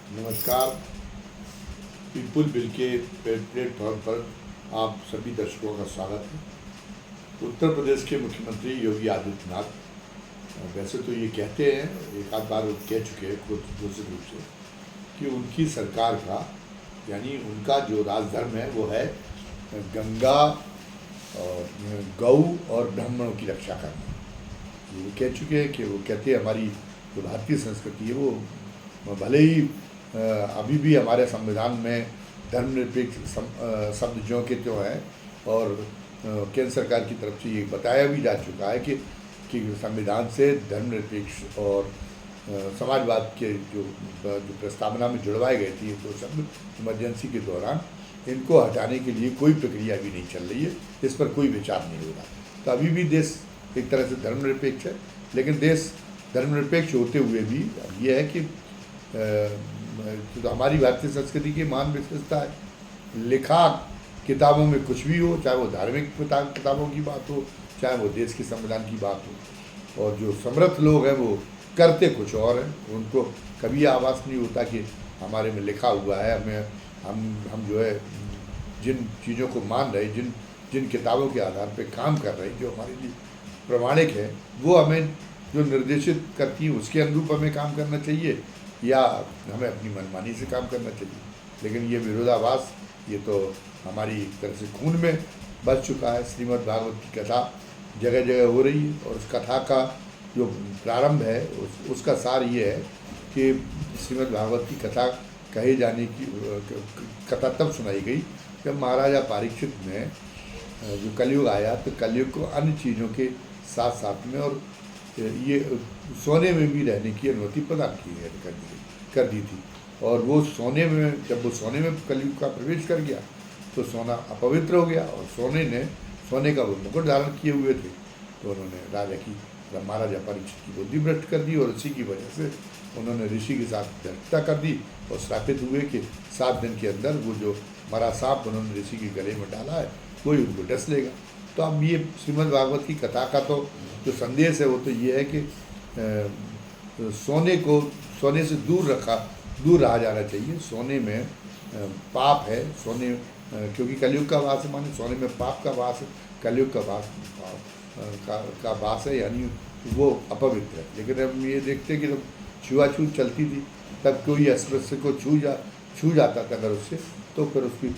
नमस्कार। People bill के platform पर आप सभी दर्शकों का स्वागत है। उत्तर प्रदेश के मुख्यमंत्री योगी आदित्यनाथ वैसे तो ये कहते हैं, एक आध बार वो कह चुके हैं खुद घोषित रूप से, कि उनकी सरकार का यानी उनका जो राजधर्म है वो है गंगा और गौ और ब्राह्मणों की रक्षा करना। ये कह चुके हैं कि वो कहते हैं हमारी जो भारतीय संस्कृति है वो भले ही अभी भी हमारे संविधान में धर्मनिरपेक्ष शब्द जो के त्यों है, और केंद्र सरकार की तरफ से ये बताया भी जा चुका है कि संविधान से धर्मनिरपेक्ष और समाजवाद के जो प्रस्तावना में जुड़वाए गए थे ये दो शब्द इमरजेंसी के दौरान, इनको हटाने के लिए कोई प्रक्रिया भी नहीं चल रही है, इस पर कोई विचार नहीं हो रहा। तो अभी भी देश एक तरह से धर्मनिरपेक्ष है, लेकिन देश धर्मनिरपेक्ष होते हुए भी ये है कि तो हमारी भारतीय संस्कृति की महान विशेषता है। लिखा किताबों में कुछ भी हो, चाहे वो धार्मिक किताबों की बात हो, चाहे वो देश के संविधान की बात हो, और जो समर्थ लोग हैं वो करते कुछ और हैं। उनको कभी आभास नहीं होता कि हमारे में लिखा हुआ है, हम जो है जिन चीज़ों को मान रहे, जिन किताबों के आधार पर काम कर रहे हैं, जो हमारे लिए प्रमाणिक है, वो हमें जो निर्देशित करती है उसके अनुरूप हमें काम करना चाहिए, या हमें अपनी मनमानी से काम करना चाहिए। लेकिन ये विरोधाभास ये तो हमारी तरह से खून में बस चुका है। श्रीमद् भागवत की कथा जगह जगह हो रही है, और उस कथा का जो प्रारंभ है उसका सार ये है कि श्रीमद् भागवत की कथा कहे जाने की कथा तब सुनाई गई जब महाराजा परीक्षित ने जो कलयुग आया, तो कलयुग को अन्य चीज़ों के साथ साथ में और ये सोने में भी रहने की अनुमति प्रदान की है, कर दी थी। और वो सोने में, जब वो सोने में कलयुग का प्रवेश कर गया तो सोना अपवित्र हो गया, और सोने का वो मुकुट धारण किए हुए थे, तो उन्होंने महाराजा परीक्षित की बुद्धि भ्रष्ट कर दी, और इसी की वजह से उन्होंने ऋषि के साथ धृष्टता कर दी और श्रापित हुए कि 7 दिन के अंदर वो जो मरा सांप उन्होंने ऋषि के गले में डाला है वही उनको डस लेगा। तो अब ये श्रीमद् भागवत की कथा का तो जो संदेश है वो तो ये है कि सोने से दूर रहा जाना चाहिए। सोने में पाप है, क्योंकि कलयुग का वास है, माने सोने में पाप का वास है, कलयुग का वास है, यानी वो अपवित्र है। लेकिन हम ये देखते हैं कि जब छुआछूत चलती थी तब कोई अस्पृश्य को छू जाता था अगर उससे, तो फिर उसकी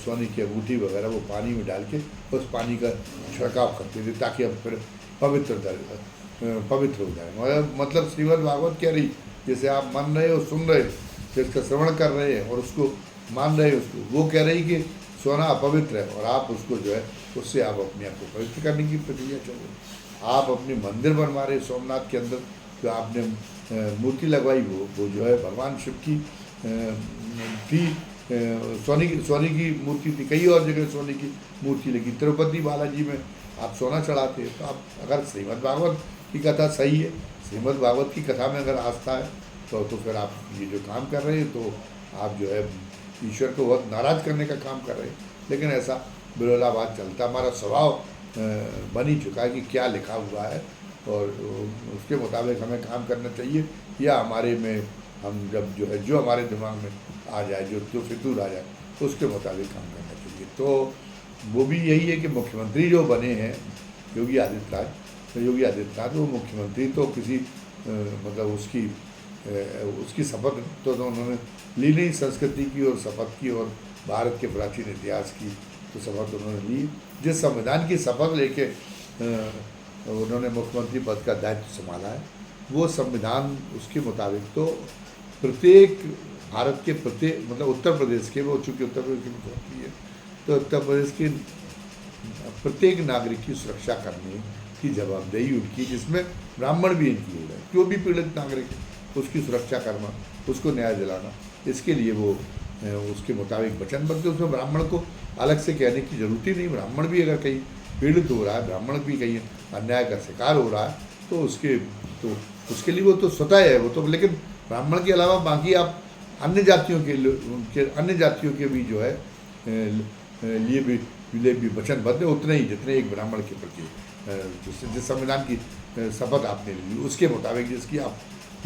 सोने की अंगूठी वगैरह वो पानी में डाल के उस पानी का छिड़काव करते थे ताकि हम फिर पवित्र हो जाए। मतलब श्रीमद् भागवत कह रही, जैसे आप मान रहे हो, सुन रहे हो, जिसका श्रवण कर रहे हैं और उसको मान रहे हो, उसको वो कह रही कि सोना अपवित्र है, और आप उसको जो है उससे आप अपने आप को पवित्र करने की प्रक्रिया चल रही। आप अपने मंदिर बनवा रहे सोमनाथ के अंदर, जो आपने मूर्ति लगवाई वो जो है भगवान शिव की थी, सोने की मूर्ति थी, कई और जगह सोने की मूर्ति लगी, तिरुपति बालाजी में आप सोना चढ़ाते हैं। तो आप अगर श्रीमद् भागवत की कथा सही है, श्रीमद् भागवत की कथा में अगर आस्था है, तो फिर आप ये जो काम कर रहे हैं, तो आप जो है ईश्वर को बहुत नाराज़ करने का काम कर रहे हैं। लेकिन ऐसा विरोधाभास चलता, हमारा स्वभाव बन ही चुका है कि क्या लिखा हुआ है और उसके मुताबिक हमें काम करना चाहिए, या हमारे में हम जब जो है जो हमारे दिमाग में आ जाए, जो फितूर आ जाए, उसके मुताबिक काम करना चाहिए। तो वो भी यही है कि मुख्यमंत्री जो बने हैं योगी आदित्यनाथ, वो मुख्यमंत्री तो किसी मतलब उसकी शपथ तो उन्होंने ली नहीं, संस्कृति की और शपथ की और भारत के प्राचीन इतिहास की तो शपथ उन्होंने ली। जिस संविधान की शपथ लेके उन्होंने मुख्यमंत्री पद का दायित्व संभाला है, वो संविधान उसके मुताबिक तो भारत के प्रत्येक मतलब उत्तर प्रदेश के, वो चूँकि उत्तर प्रदेश की मुख्यमंत्री है, तो उत्तर प्रदेश के प्रत्येक नागरिक की सुरक्षा करने की जवाबदेही उनकी, जिसमें ब्राह्मण भी इंक्लूड है। जो भी पीड़ित नागरिक है उसकी सुरक्षा करना, उसको न्याय दिलाना, इसके लिए वो उसके मुताबिक वचनबद्ध। उसमें ब्राह्मण को अलग से कहने की जरूरत ही नहीं। ब्राह्मण भी अगर कहीं पीड़ित हो रहा है, ब्राह्मण भी कहीं अन्याय का शिकार हो रहा है, तो उसके लिए वो तो स्वतः है वो तो। लेकिन ब्राह्मण के अलावा बाकी आप अन्य जातियों के भी जो है लिए भी वचनबद्ध उतने ही जितने एक ब्राह्मण के प्रति जिस संविधान की शपथ आपने ली उसके मुताबिक, जिसकी आप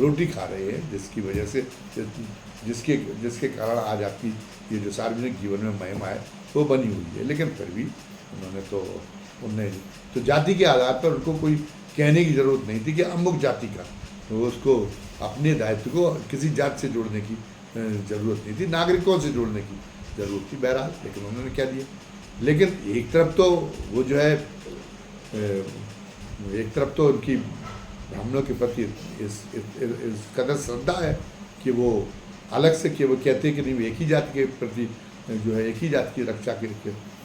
रोटी खा रहे हैं, जिसकी वजह से जिसके जिसके कारण आज आपकी ये जो सार्वजनिक जीवन में महिमा है वो बनी हुई है। लेकिन फिर भी उनने तो जाति के आधार पर उनको कोई कहने की ज़रूरत नहीं थी कि अमुक जाति का, तो उसको अपने दायित्व को किसी जात से जोड़ने की ज़रूरत नहीं थी, नागरिकों से जोड़ने की ज़रूरत थी। बहरहाल लेकिन उन्होंने क्या दिया। लेकिन एक तरफ तो वो जो है एक तरफ तो उनकी ब्राह्मणों के प्रति इस कदर श्रद्धा है कि वो अलग से कि वो कहते हैं कि नहीं एक ही जाति के प्रति जो है एक ही जाति की रक्षा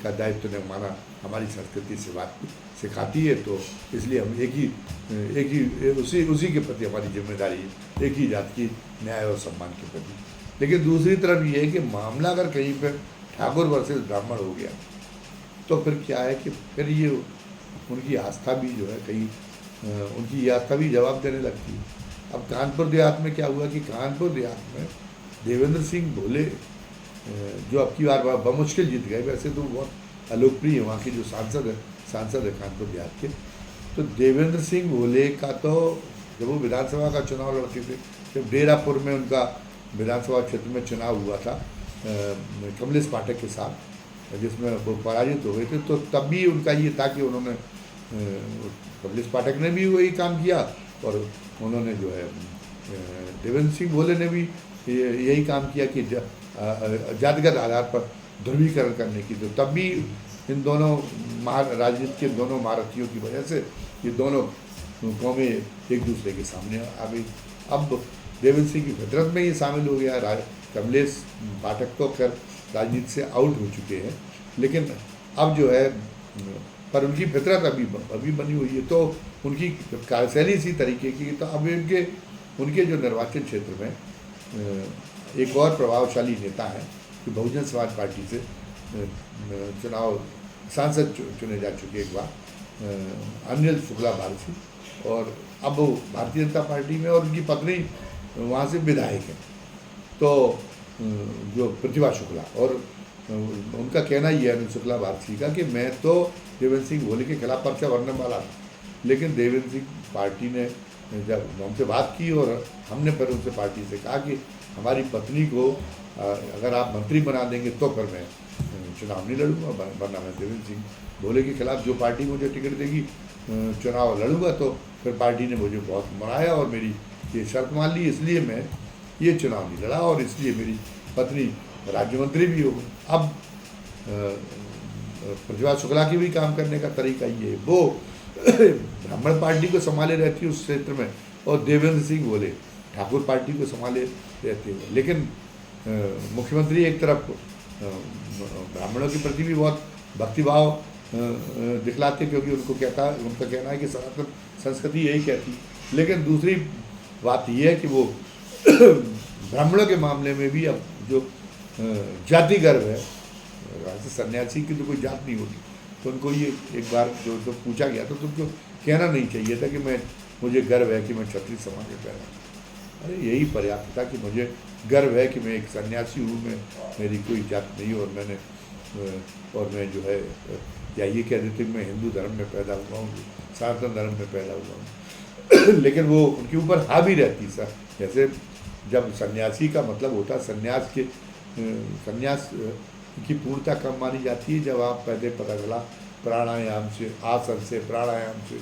का दायित्व ने माना, हमारी संस्कृति से बात सिखाती है, तो इसलिए हम एक ही उसी के प्रति हमारी जिम्मेदारी है, एक ही जाति की न्याय और सम्मान के प्रति। लेकिन दूसरी तरफ ये है कि मामला अगर कहीं पर ठाकुर वर्सेस ब्राह्मण हो गया तो फिर क्या है कि फिर ये उनकी आस्था भी जो है कहीं उनकी आस्था भी जवाब देने लगती है। अब कानपुर देहात में क्या हुआ कि कानपुर देहात में देवेंद्र सिंह भोले जो अब की बार बमुश्किल जीत गए, वैसे तो बहुत अलोकप्रिय है वहाँ के जो सांसद है कानपुर देहात के। तो देवेंद्र सिंह भोले का तो जब वो विधानसभा का चुनाव लड़ते थे, जब डेरापुर में उनका विधानसभा क्षेत्र में चुनाव हुआ था कमलेश पाठक के साथ, जिसमें वो पराजित हो गए थे, तो तब भी उनका ये था कि उन्होंने कमलेश पाठक ने भी वही काम किया और उन्होंने जो है देवेंद्र सिंह भोले ने भी यही काम किया कि जातिगत आधार पर ध्रुवीकरण करने की। तो तब भी इन दोनों राजनीति के दोनों महारथियों की वजह से ये दोनों कौमें एक दूसरे के सामने आ गई। अब देवेंद्र सिंह की फितरत में ये शामिल हो गया। कमलेश पाठक तो खैर राजनीति से आउट हो चुके हैं, लेकिन अब जो है पर उनकी फितरत अभी बनी हुई है, तो उनकी कार्यशैली इसी तरीके की। तो अब उनके जो निर्वाचन क्षेत्र में एक और प्रभावशाली नेता है कि बहुजन समाज पार्टी से चुनाव सांसद चुने जा चुके एक बार अनिल शुक्ला भारती, और अब वो भारतीय जनता पार्टी में और उनकी पत्नी वहाँ से विधायक है, तो जो प्रतिभा शुक्ला। और उनका कहना ये है अनिल शुक्ला भारती का कि मैं तो देवेंद्र सिंह भोले के खिलाफ पर्चा भरने वाला था, लेकिन देवेंद्र सिंह पार्टी ने जब हमसे बात की और हमने फिर उनसे पार्टी से कहा कि हमारी पत्नी को अगर आप मंत्री बना देंगे तो फिर मैं चुनाव नहीं लड़ूंगा, वरना मैं देवेंद्र सिंह भोले के खिलाफ जो पार्टी मुझे टिकट देगी चुनाव लड़ूंगा। तो फिर पार्टी ने मुझे बहुत मनाया और मेरी ये शर्त मान ली, इसलिए मैं ये चुनाव नहीं लड़ा और इसलिए मेरी पत्नी राज्य मंत्री भी हो गई। अब प्रतिभा शुक्ला की भी काम करने का तरीका ये है, वो ब्राह्मण पार्टी को संभाले रहती है उस क्षेत्र में और देवेंद्र सिंह भोले ठाकुर पार्टी को संभाले रहते हैं। लेकिन मुख्यमंत्री एक तरफ ब्राह्मणों के प्रति भी बहुत भक्तिभाव दिखलाते, क्योंकि उनका कहना है कि सनातन संस्कृति यही कहती। लेकिन दूसरी बात यह है कि वो ब्राह्मणों के मामले में भी अब जो जाति गर्व है, वैसे सन्यासी की तो कोई जात नहीं होती, तो उनको ये एक बार जो पूछा गया तो तुमको कहना नहीं चाहिए था कि मुझे गर्व है कि मैं क्षत्रिय समाज में पैदा हूँ। अरे यही पर्याप्त था कि मुझे गर्व है कि मैं एक सन्यासी हूँ, मेरी कोई जात नहीं और मैं जो है या ये कह देते कि मैं हिंदू धर्म में पैदा हुआ हूँ, सनातन धर्म में पैदा हुआ हूँ। लेकिन वो उनके ऊपर हावी रहती सर, जैसे जब सन्यासी का मतलब होता है सन्यास की पूर्णता कब मानी जाती है, जब आप पहले पता चला प्राणायाम से, आसन से, प्राणायाम से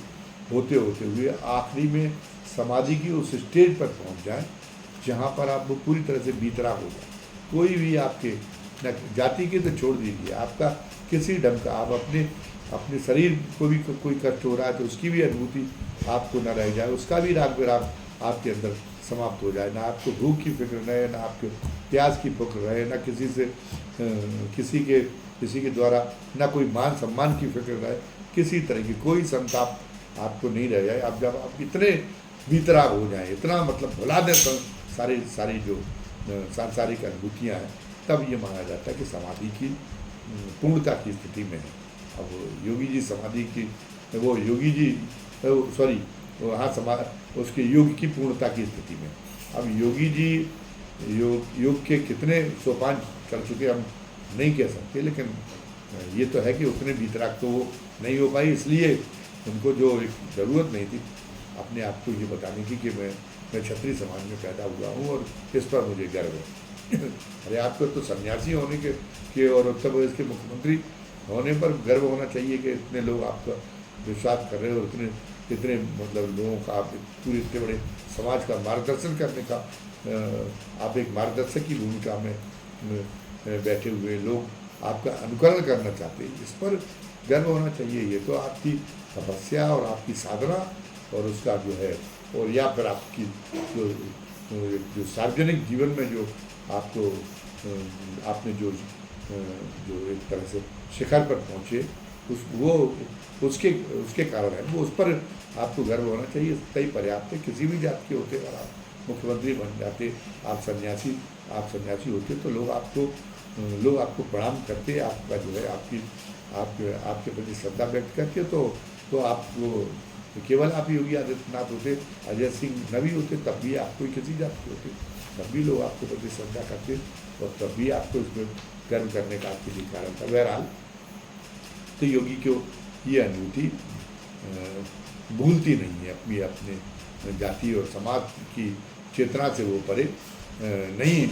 होते हुए आखिरी में समाधि की उस स्टेज पर पहुंच जाए जहां पर आप वो पूरी तरह से बीतरा हो जाए। कोई भी आपके न जाति के तो छोड़ दीजिए, आपका किसी ढंग का आप अपने शरीर को भी कोई कष्ट हो रहा है तो उसकी भी अनुभूति आपको न रह जाए, उसका भी राग विराग आपके अंदर समाप्त हो जाए। ना आपको भूख की फिक्र रहे, ना आपको प्यास की फिक्र रहे, ना किसी के द्वारा ना कोई मान सम्मान की फिक्र रहे, किसी तरह की कोई संताप आपको नहीं रह जाए। अब जब आप इतने बीतराग हो जाएं, इतना मतलब भुला दें सारी जो सांसारिक अनुभूतियाँ हैं, तब ये माना जाता है कि समाधि की पूर्णता की स्थिति में है। अब योगी जी समाधि की वो योगी जी सॉरी हाँ उसके योग की पूर्णता की स्थिति में। अब योगी जी योग के कितने सोपान चल चुके हम नहीं कह सकते, लेकिन ये तो है कि उतने बीतराग तो वो नहीं हो पाई, इसलिए उनको जो एक ज़रूरत नहीं थी अपने आप को ये बताने की कि मैं क्षत्रिय समाज में पैदा हुआ हूँ और इस पर मुझे गर्व है। अरे आपको तो सन्यासी होने के और उत्तर प्रदेश के मुख्यमंत्री होने पर गर्व होना चाहिए कि इतने लोग आपका विश्वास कर रहे हैं और इतने मतलब लोगों का आप पूरे इतने बड़े समाज का मार्गदर्शन करने का आप एक मार्गदर्शक की भूमिका में बैठे हुए लोग आपका अनुकरण करना चाहते हैं। इस पर गर्व होना चाहिए। ये तो आपकी तपस्या और आपकी साधना और उसका जो है और या फिर आपकी जो सार्वजनिक जीवन में जो आपको आपने जो एक तरह से शिखर पर पहुँचे उसके कारण है वो, उस पर आपको गर्व होना चाहिए। सही पर्याप्त है। किसी भी जात के होते अगर आप मुख्यमंत्री बन जाते, आप सन्यासी होते तो लोग आपको प्रणाम करते, आपका जो है आपके प्रति श्रद्धा व्यक्त करते। तो आपको केवल आप योगी आदित्यनाथ होते, अजय सिंह नवी होते, तब भी आप कोई किसी जात के होते, तब भी लोग आपके प्रति श्रद्धा करते और तब भी आपको इसमें गर्व करने का आपके लिए कारण था। बहरहाल तो योगी को ये अनुभूति भूलती नहीं है, अपने जाति और समाज की चेतना से वो परे नहीं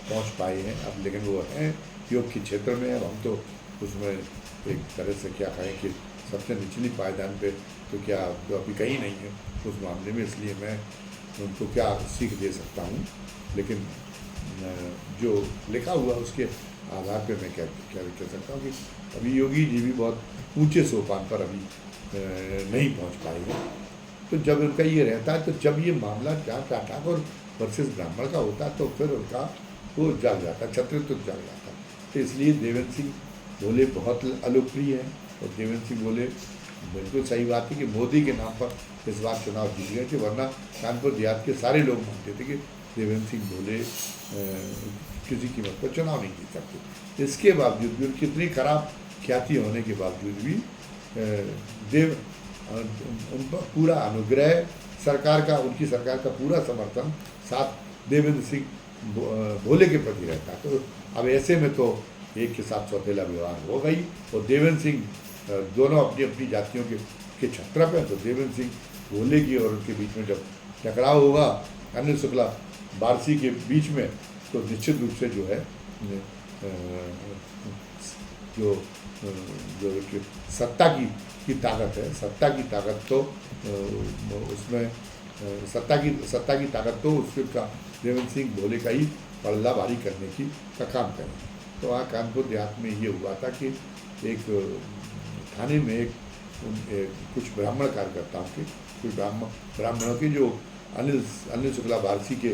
पहुंच पाए हैं अब, लेकिन वो हैं योग के क्षेत्र में। अब हम तो उसमें एक तरह से क्या कहें कि सबसे निचली पायदान पे तो क्या तो अभी कहीं नहीं है उस मामले में, इसलिए मैं उनको क्या सीख दे सकता हूँ। लेकिन जो लिखा हुआ उसके आधार पे मैं क्या कह सकता हूँ कि अभी योगी जी भी बहुत ऊंचे सोपान पर अभी नहीं पहुँच पाए हैं। तो जब उनका ये रहता है, तो जब ये मामला जहाँ ठाकुर वर्सेस ब्राह्मण का होता तो फिर उनका वो जग जाता, छत्रित्व जग जाता। तो इसलिए देवेंद्र सिंह भोले बहुत अलोकप्रिय हैं और देवेंद्र सिंह भोले बिल्कुल सही बात है कि मोदी के नाम पर इस बार चुनाव जीत गए थे, वरना कानपुर देहात के सारे लोग मानते थे कि देवेंद्र सिंह भोले किसी कीमत पर चुनाव नहीं जीत सकते। इसके बावजूद भी उनकी इतनी खराब ख्याति होने के बावजूद भी उन पर पूरा अनुग्रह उनकी सरकार का पूरा समर्थन साथ देवेंद्र सिंह भोले के प्रति रहता। तो अब ऐसे में तो एक के साथ सौतेला व्यवहार हो गई और देवेंद्र सिंह दोनों अपनी अपनी जातियों के छत्र पे, तो देवेंद्र सिंह भोले की और उनके बीच में जब टकराव होगा अनिल शुक्ला बारसी के बीच में, तो निश्चित रूप से जो है जो सत्ता की ताकत है, सत्ता की ताकत तो उसमें सत्ता की ताकत तो उसका देवेंद्र सिंह भोले का ही पल्ला भारी करने का काम करें। तो वहाँ कानपुर देहात में ये हुआ था कि एक थाने में कुछ ब्राह्मण कार्यकर्ताओं के कुछ ब्राह्मणों के जो अनिल शुक्ला बारसी के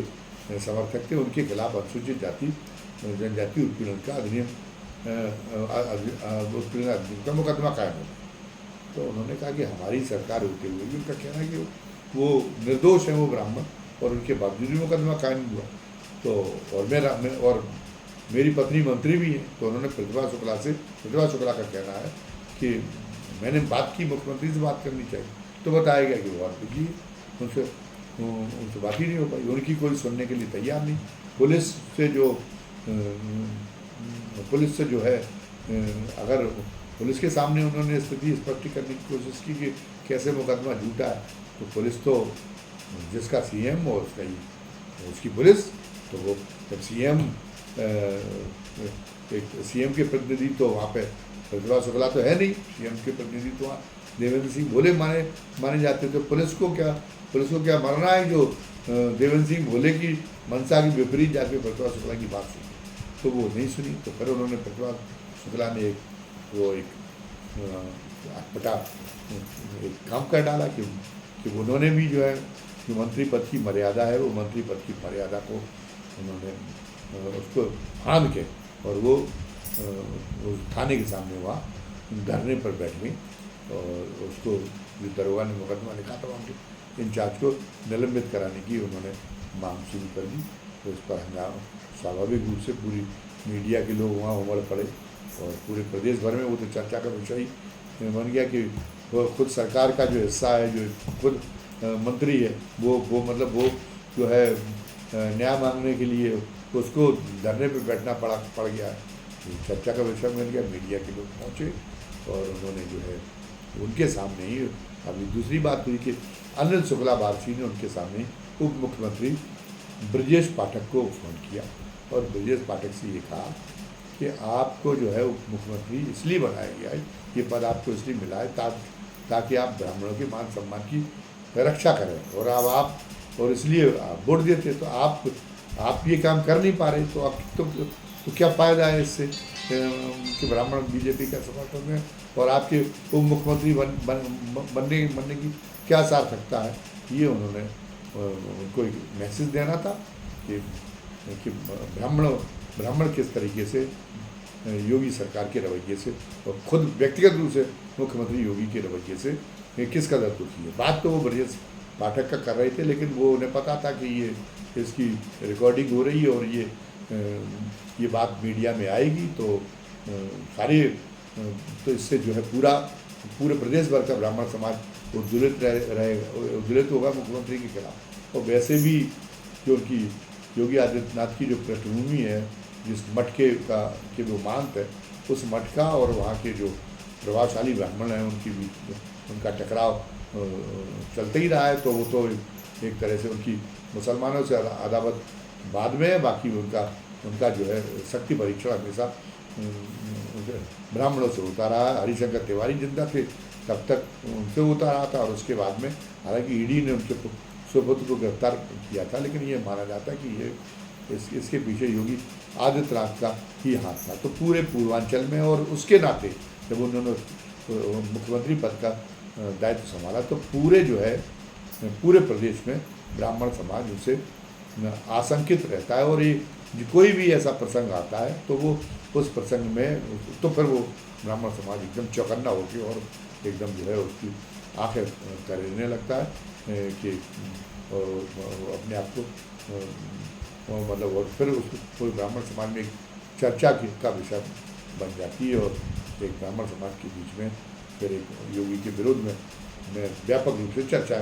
समर्थक थे, उनके खिलाफ अनुसूचित जाति जनजाति उत्पीड़न का अधिनियम का मुकदमा कायम हो गया। तो उन्होंने कहा कि हमारी सरकार होते हुए भी उनका कहना है कि वो निर्दोष है वो ब्राह्मण, और उनके बावजूद भी मुकदमा कायम हुआ। तो और मेरी पत्नी मंत्री भी है, तो उन्होंने प्रतिभा शुक्ला का कहना है कि मैंने बात की, मुख्यमंत्री से बात करनी चाहिए, तो बताया गया कि वो बात की उनसे बात ही नहीं हो पाई, उनकी कोई सुनने के लिए तैयार नहीं। पुलिस से जो है अगर पुलिस के सामने उन्होंने स्थिति स्पष्ट करने की कोशिश की कि कैसे मुकदमा झूठा है, तो पुलिस तो जिसका सीएम और उसकी पुलिस, तो वो जब सीएम के प्रतिनिधि तो वहाँ पे प्रतिभा शुक्ला तो है नहीं, सीएम के प्रतिनिधि तो वहाँ देवेंद्र सिंह भोले माने जाते। तो पुलिस को क्या मरना है जो देवेंद्र सिंह भोले की मंशा की विपरीत जाके प्रतिभा शुक्ला की बात सुनी, तो वो नहीं सुनी। तो फिर उन्होंने प्रतिभा शुक्ला ने एक अटपटा एक काम कर डाला कि उन्होंने भी जो है जो मंत्री पद की मर्यादा है, वो मंत्री पद की मर्यादा को उन्होंने उसको फाँद के और वो थाने के सामने वहाँ धरने पर बैठ गई और उसको जो दरोगा ने मुकदमा लिखा था उनके इंचार्ज को निलंबित कराने की उन्होंने मांग शुरू कर दी। तो इस पर हंगामा स्वाभाविक रूप से पूरी मीडिया के लोग वहाँ उमड़ पड़े और पूरे प्रदेश भर में वो तो चर्चा का विषय ही बन गया कि वो खुद सरकार का जो हिस्सा है, जो खुद मंत्री है, वो जो है न्याय मांगने के लिए उसको धरने पे बैठना पड़ गया है। चर्चा का विषय मिल गया, मीडिया के लोग पहुँचे और उन्होंने जो है उनके सामने ही अभी दूसरी बात हुई कि अनिल शुक्ला बारसी ने उनके सामने उप मुख्यमंत्री ब्रजेश पाठक को फोन किया और ब्रजेश पाठक से ये कहा कि आपको जो है उप मुख्यमंत्री इसलिए बनाया गया है, ये पद आपको इसलिए मिला है ताकि आप ब्राह्मणों के मान सम्मान की रक्षा करें। और अब आप और इसलिए आप वोट देते, तो आप ये काम कर नहीं पा रहे, तो आप तो क्या फ़ायदा है इससे कि ब्राह्मण बीजेपी का समर्थन में और आपके उप मुख्यमंत्री बनने की क्या सार्थकता है। ये उन्होंने उनको एक मैसेज देना था कि ब्राह्मण किस तरीके से योगी सरकार के रवैये से और खुद व्यक्तिगत रूप से मुख्यमंत्री योगी के रवैये से किस कदर दुखी है। बात तो वो ब्रजेश पाठक का कर रहे थे, लेकिन वो उन्हें पता था कि ये इसकी रिकॉर्डिंग हो रही है और ये बात मीडिया में आएगी तो सारे तो इससे जो है पूरे प्रदेश भर का ब्राह्मण समाज उद्दुलित होगा मुख्यमंत्री के खिलाफ। और वैसे भी जो उनकी योगी आदित्यनाथ की जो पृष्ठभूमि है, जिस मटके के वो मांग है, उस मटका और वहाँ के जो प्रभावशाली ब्राह्मण हैं उनका टकराव चलते ही रहा है। तो वो तो एक तरह से उनकी मुसलमानों से अदावत बाद में है, बाकी उनका जो है शक्ति परीक्षण हमेशा ब्राह्मणों से होता रहा है। हरिशंकर तिवारी जिंदा थे तब तक उनसे होता रहा था, और उसके बाद में हालांकि ईडी ने उनके सुपुत्र को गिरफ्तार किया था, लेकिन ये माना जाता है कि ये इसके पीछे योगी आदित्यनाथ का ही हाथ था। तो पूरे पूर्वांचल में और उसके नाते जब उन्होंने मुख्यमंत्री पद का दायित्व संभाला तो पूरे प्रदेश में ब्राह्मण समाज उनसे आशंकित रहता है। और ये कोई भी ऐसा प्रसंग आता है तो वो उस प्रसंग में तो फिर वो ब्राह्मण समाज एकदम चौकन्ना होकर और एकदम जो है उसकी आंखें करने लगता है कि अपने आप को मतलब, और फिर उसको कोई ब्राह्मण समाज में एक चर्चा का विषय बन जाती है और एक ब्राह्मण समाज के बीच में फिर एक योगी के विरोध में व्यापक रूप से चर्चा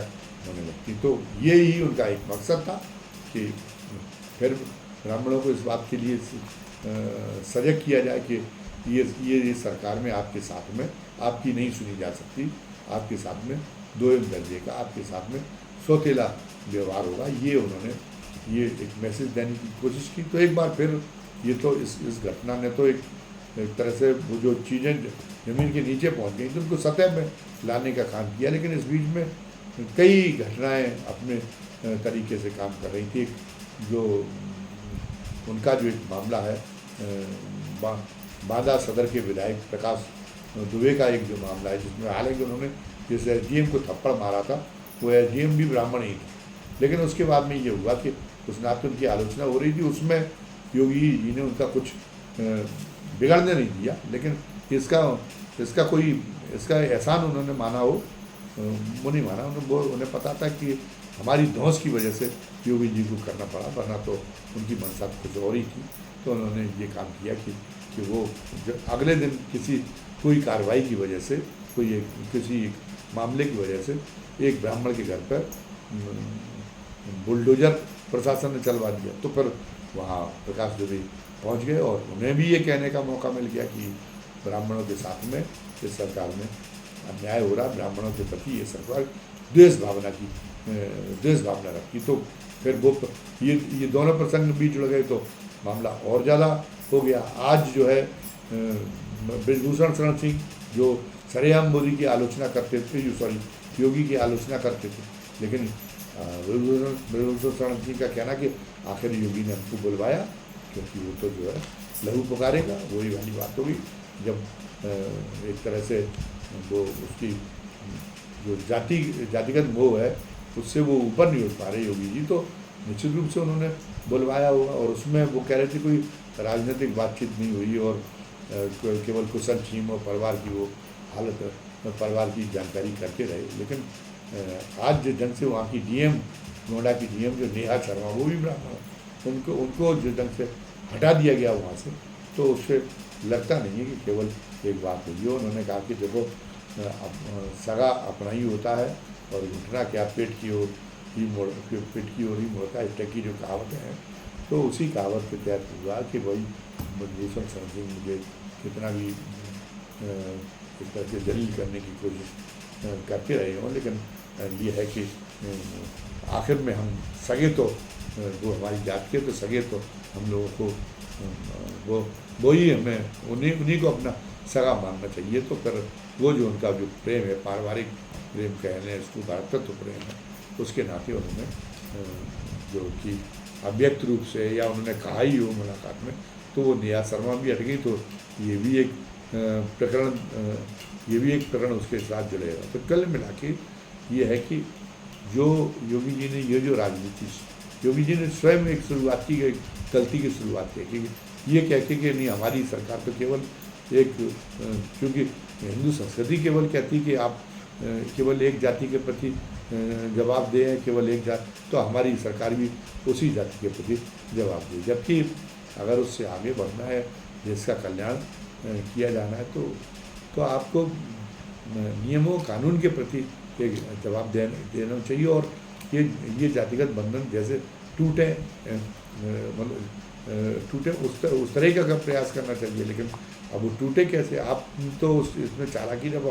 होने लगती। तो ये ही उनका एक मकसद था कि फिर ब्राह्मणों को इस बात के लिए सजग किया जाए कि ये सरकार में आपके साथ में आपकी नहीं सुनी जा सकती, आपके साथ में दोयम दर्जे का, आपके साथ में सौतेला व्यवहार होगा। ये उन्होंने ये एक मैसेज देने की कोशिश की। तो एक बार फिर ये तो इस घटना ने तो एक तरह से वो जो चीज़ें ज़मीन के नीचे पहुंच गई तो उनको सतह में लाने का काम किया, लेकिन इस बीच में कई घटनाएं अपने तरीके से काम कर रही थी। जो उनका जो एक मामला है बांदा सदर के विधायक प्रकाश दुबे का एक जो मामला है, जिसमें हालांकि उन्होंने जिस एसडीएम को थप्पड़ मारा था वो एसडीएम भी ब्राह्मण ही था, लेकिन उसके बाद में ये हुआ कि उस नाते उनकी आलोचना हो रही थी, उसमें योगी जी ने उनका कुछ बिगड़ने नहीं दिया, लेकिन इसका एहसान उन्होंने माना हो वो नहीं माना। उन्हें पता था कि हमारी धौंस की वजह से योगी जी को करना पड़ा, वरना तो उनकी मंशा कुछ और ही थी। तो उन्होंने ये काम किया कि वो अगले दिन कोई कार्रवाई की वजह से किसी मामले की वजह से एक ब्राह्मण के घर पर बुलडोजर प्रशासन ने चलवा दिया। तो फिर वहाँ प्रकाश दुबे पहुँच गए और उन्हें भी ये कहने का मौका मिल गया कि ब्राह्मणों के साथ में इस सरकार में अन्याय हो रहा, ब्राह्मणों के प्रति ये सरकार द्वेष भावना रखती। तो फिर वो ये दोनों प्रसंग बीच जुड़ गए तो मामला और ज़्यादा हो गया। आज जो है ब्रजभूषण शरण सिंह जो सरेआम मोदी की आलोचना करते थे, योगी की आलोचना करते थे, लेकिन ब्रजभूषण शरण सिंह का कहना कि आखिर योगी ने हमको बुलवाया क्योंकि वो तो जो है लहू पुकारेगा। वही वाली बात होगी जब एक तरह से वो उसकी जो जातिगत मोह है उससे वो ऊपर नहीं उठ पा रहे योगी जी, तो निश्चित रूप से उन्होंने बुलवाया होगा। और उसमें वो कह रहे थे कोई राजनीतिक बातचीत नहीं हुई और केवल कुशल छीम और परिवार की वो हालत परिवार की जानकारी करके रहे। लेकिन आज जो ढंग से वहाँ की डीएम नोएडा की डीएम जो नेहा शर्मा वो भी ब्राह्मण, उनको जो ढंग से हटा दिया गया वहाँ से, तो उससे लगता नहीं है कि केवल एक बात हुई। उन्होंने कहा कि देखो सगा अपना ही होता है और घुटना क्या पेट की ओर ही मुड़ता है, इस तरह की जो कहावतें हैं, तो उसी कहावत के तहत हुआ कि भाई ब्रजभूषण शरण सिंह मुझे कितना भी एक तरह से जलील करने की कोशिश करते रहे हों, लेकिन ये है कि आखिर में हम सगे तो वो हमारी जात के तो सगे तो हम लोगों को वो ही हमें उन्हीं को अपना सगा मानना चाहिए। तो फिर वो जो उनका जो प्रेम है, पारिवारिक प्रेम कह लें इसको, भारतत्व प्रेम है, उसके नाते उन्होंने जो कि अव्यक्त रूप से या उन्होंने कहा ही हो मुलाकात में, तो वो निया शर्मा भी हट गई। तो ये भी एक प्रकरण उसके साथ जुड़ेगा। तो कल मिला के ये है कि जो योगी जी ने ये जो राजनीति, योगी जी ने स्वयं एक शुरुआती गलती की शुरुआत की कि ये कह के कि नहीं हमारी सरकार तो केवल एक, क्योंकि हिंदू संस्कृति केवल कहती कि आप केवल एक जाति के प्रति जवाब दें, केवल एक जाति, तो हमारी सरकार भी उसी जाति के प्रति जवाब दे। जबकि अगर उससे आगे बढ़ना है, देश का कल्याण किया जाना है, तो आपको नियमों कानून के प्रति एक जवाब देना चाहिए। और ये जातिगत बंधन जैसे टूटे उस तरह का प्रयास करना चाहिए। लेकिन अब वो टूटे कैसे? आप तो इसमें चालाकी जब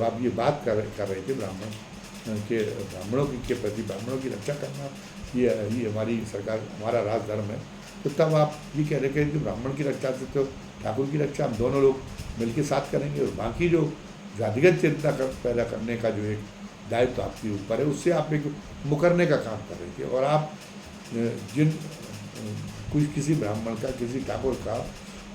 आप ये बात कर रहे थे ब्राह्मणों के प्रति, ब्राह्मणों की रक्षा करना ये हमारी सरकार, हमारा राजधर्म है, तो तब आप ये कह रहे कि ब्राह्मण की रक्षा से तो ठाकुर की रक्षा हम दोनों लोग मिलके साथ करेंगे, और बाकी जो जातिगत चिंता पैदा करने का जो एक दायित्व तो आपके ऊपर है, उससे आप एक मुकरने का काम कर रहे थे। और आप किसी ब्राह्मण का, किसी ठाकुर का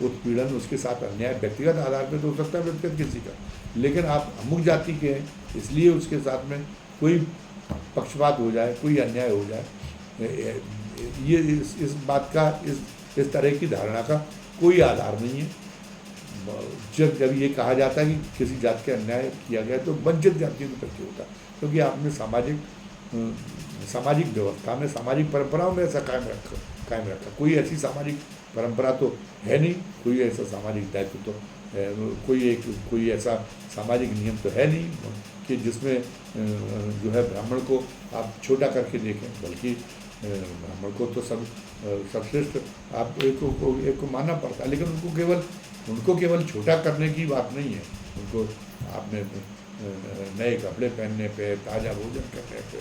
उत्पीड़न, उसके साथ अन्याय व्यक्तिगत आधार पर तो हो सकता है, व्यक्तिगत किसी का, लेकिन आप अमुक जाति के हैं इसलिए उसके साथ में कोई पक्षपात हो जाए, कोई अन्याय हो जाए, ये इस बात का, इस तरह की धारणा का कोई आधार नहीं है। जब ये कहा जाता है कि किसी जाति का अन्याय किया गया तो वंचित जातियों के प्रति होता है, क्योंकि आपने सामाजिक व्यवस्था में, सामाजिक परंपराओं में ऐसा कायम रखा। कोई ऐसी सामाजिक परंपरा तो है नहीं, कोई ऐसा सामाजिक दायित्व तो कोई ऐसा सामाजिक नियम तो है नहीं कि जिसमें जो है ब्राह्मण को आप छोटा करके देखें, बल्कि ब्राह्मण को तो सबश्रेष्ठ आप एक को मानना पड़ता है। लेकिन उनको केवल छोटा करने की बात नहीं है। उनको आपने नए कपड़े पहनने पे, ताज़ा भोजन करने पे,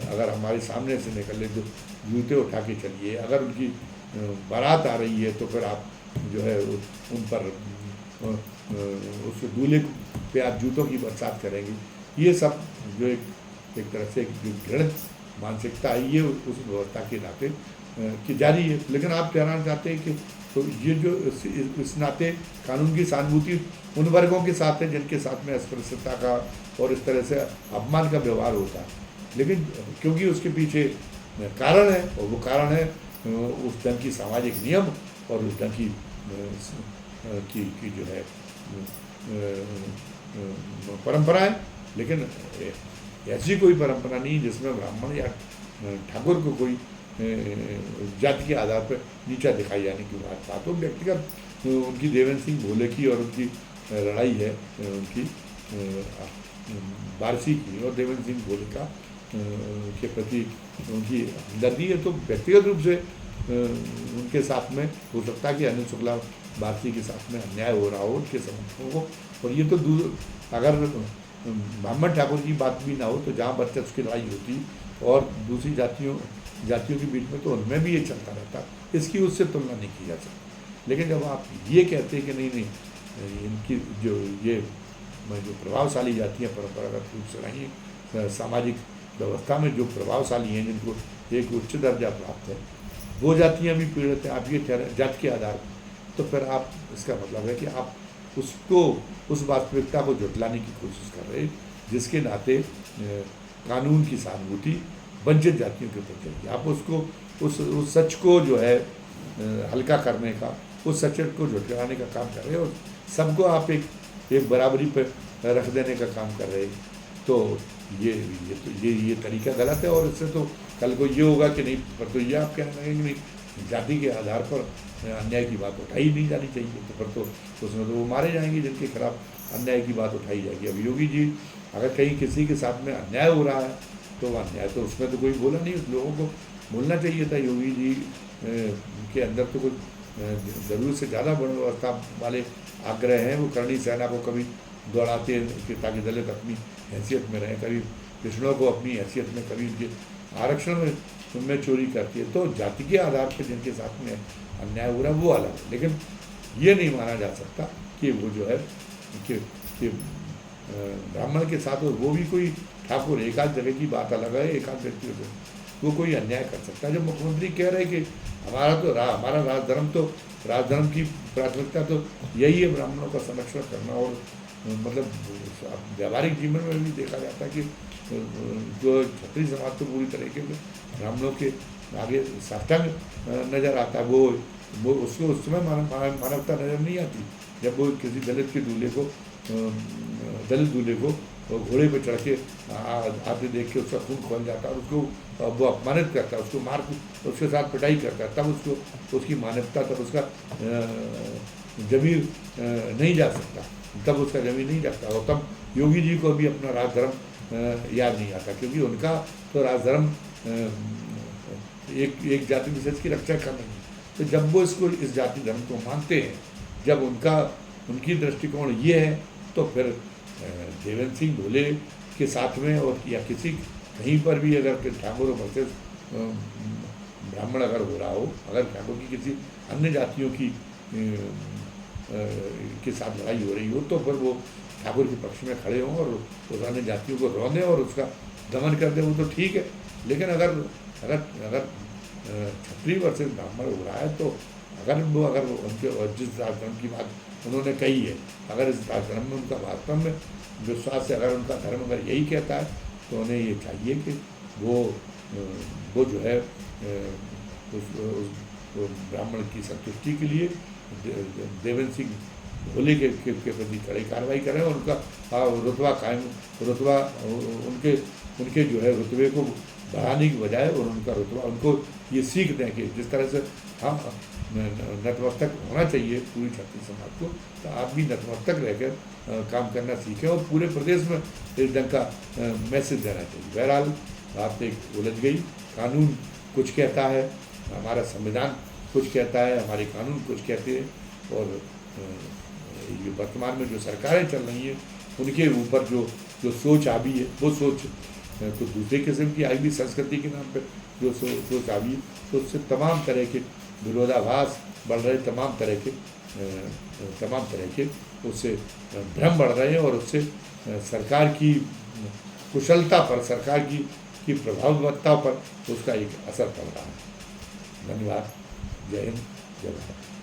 अगर हमारे सामने से निकले तो जूते उठा के चलिए, अगर उनकी बारात आ रही है तो फिर आप जो है उन पर उस दूल्हे पे आप जूतों की बरसात करेंगे। ये सब जो एक तरह से घृणित मानसिकता है, ये उस व्यवस्था के नाते की जारी है। लेकिन आप ठहराना चाहते हैं कि तो ये जो इस नाते कानून की सहानुभूति उन वर्गों के साथ है जिनके साथ में अस्पृश्यता का और इस तरह से अपमान का व्यवहार होता है। लेकिन क्योंकि उसके पीछे कारण है, और वो कारण है उस ढंग की सामाजिक नियम और उस ढंग की जो है परंपराएं। लेकिन ऐसी कोई परंपरा नहीं जिसमें ब्राह्मण या ठाकुर को कोई जाति के आधार पर नीचा दिखाई जाने की बात तो व्यक्तिगत उनकी देवेंद्र सिंह भोले की और उनकी लड़ाई है, उनकी वारसी की और देवेंद्र सिंह भोले का के प्रति उनकी हमदर्दी है। तो व्यक्तिगत रूप से उनके साथ में हो सकता है कि अनिल शुक्ला वारसी के साथ में अन्याय हो रहा हो उनके समर्थकों को। और ये तो अगर ब्राह्मण ठाकुर की बात भी ना हो तो जहाँ वर्चस्व की लड़ाई होती और दूसरी जातियों के बीच में, तो उनमें भी ये चलता रहता, इसकी उससे तुलना नहीं की जा सकती। लेकिन जब आप ये कहते हैं कि नहीं इनकी जो प्रभावशाली जातियाँ परंपरागत रूप से रही सामाजिक व्यवस्था में जो प्रभावशाली हैं, जिनको एक उच्च दर्जा प्राप्त है, वो जातियाँ भी पीड़ित हैं, आप ये ठहरे जाति के आधार पर, तो फिर आप इसका मतलब है कि आप उस वास्तविकता को जुटलाने की कोशिश कर रहे हैं जिसके नाते कानून की सहानुभूति वंचित जातियों के प्रति है। आप उसको उस सच को जो है हल्का करने का, उस सच को झुटलाने का काम कर रहे हैं और सबको आप एक बराबरी पर रख देने का काम कर रहे हैं। तो ये तरीका गलत है। और इससे तो कल को ये होगा कि नहीं, पर तो ये आप कहना है कि नहीं जाति के आधार पर अन्याय की बात उठाई नहीं जानी चाहिए, तो फिर तो उसमें तो वो मारे जाएंगे जिनके खिलाफ अन्याय की बात उठाई जाएगी। अब योगी जी अगर कहीं किसी के साथ में अन्याय हो रहा है तो वह अन्याय तो उसमें तो कोई बोला नहीं, उस लोगों को बोलना चाहिए था। योगी जी के अंदर तो कुछ ज़रूरत से ज़्यादा बड़ी व्यवस्था वाले आग्रह हैं। वो करणी सेना को कभी दौड़ाते हैं कि ताकि दलित अपनी हैसियत में रहें, कभी कृष्णों को अपनी हैसियत में, कभी उनके आरक्षण में चोरी करती है, तो जाति के आधार पर जिनके साथ में अन्याय हो रहा है वो अलग है। लेकिन ये नहीं माना जा सकता कि वो जो है कि ब्राह्मण के साथ, वो भी कोई ठाकुर, एक आध जगह की बात अलग है, एक आध व्यक्ति वो कोई अन्याय कर सकता है। जब मुख्यमंत्री कह रहे हैं कि हमारा राजधर्म की प्राथमिकता तो यही है, ब्राह्मणों का संरक्षण करना। और मतलब व्यावहारिक जीवन में भी देखा जाता है कि जो क्षत्रिय समाज तो पूरी तरीके से ब्राह्मणों के आगे साष्टांग नजर आता है, वो उसको उस समय मानवता नजर नहीं आती जब वो किसी दलित दूल्हे को घोड़े पे चढ़ के आते देख के उसका खून खोल जाता है और उसको वो अपमानित करता है, उसको उसके साथ पिटाई करता है, तब उसकी मानवता, तब उसका जमीर नहीं जा सकता, तब उसका जमीर नहीं जाता। और तब योगी जी को भी अपना राजधर्म याद नहीं आता, क्योंकि उनका तो राजधर्म एक जाति विशेष की रक्षा करना है। तो जब वो इस जाति धर्म को मानते हैं, जब उनकी दृष्टिकोण ये है, तो फिर देवेंद्र सिंह ढोले के साथ में और या किसी कहीं पर भी अगर ठाकुर वर्सेस ब्राह्मण अगर हो रहा हो, अगर ठाकुर की किसी अन्य जातियों के साथ लड़ाई हो रही हो, तो फिर वो ठाकुर के पक्ष में खड़े हों और उस अन्य जातियों को रोने और उसका दमन कर दें, वो तो ठीक है। लेकिन अगर क्षत्रिय वर्सेस ब्राह्मण हो रहा है, तो अगर उनके जिस राजधर्म की बात उन्होंने कही है, अगर इस राजधर्म में उनका वास्तव में विश्वास है, अगर उनका धर्म अगर यही कहता है, तो उन्हें ये चाहिए कि वो जो है उस ब्राह्मण की संतुष्टि के लिए देवेंद्र सिंह ढोले के प्रति कड़ी कार्रवाई करें और उनका रुतबा उनके जो है रुतबे को बढ़ाने की बजाय और उनका रुतबा उनको ये सीख दें कि जिस तरह से हम नतमस्तक होना चाहिए पूरी क्षत्रिय समाज को, तो आप भी नतमस्तक रहकर काम करना सीखें और पूरे प्रदेश में इस ढंग का मैसेज देना चाहिए। बहरहाल बात एक उलझ गई, कानून कुछ कहता है, हमारा संविधान कुछ कहता है, हमारे कानून कुछ कहते हैं, और ये वर्तमान में जो सरकारें चल रही हैं उनके ऊपर जो सोच आ भी है, वो सोच तो दूसरे किस्म की आई भी संस्कृति के नाम पर जो सोच आ भी है, तो उससे तमाम तरह के विरोधाभास बढ़ रहे, तमाम तरह के उससे भ्रम बढ़ रहे हैं और उससे सरकार की कुशलता पर, सरकार की प्रभाववत्ता पर उसका एक असर पड़ रहा है। धन्यवाद। जय हिंद, जय भारत।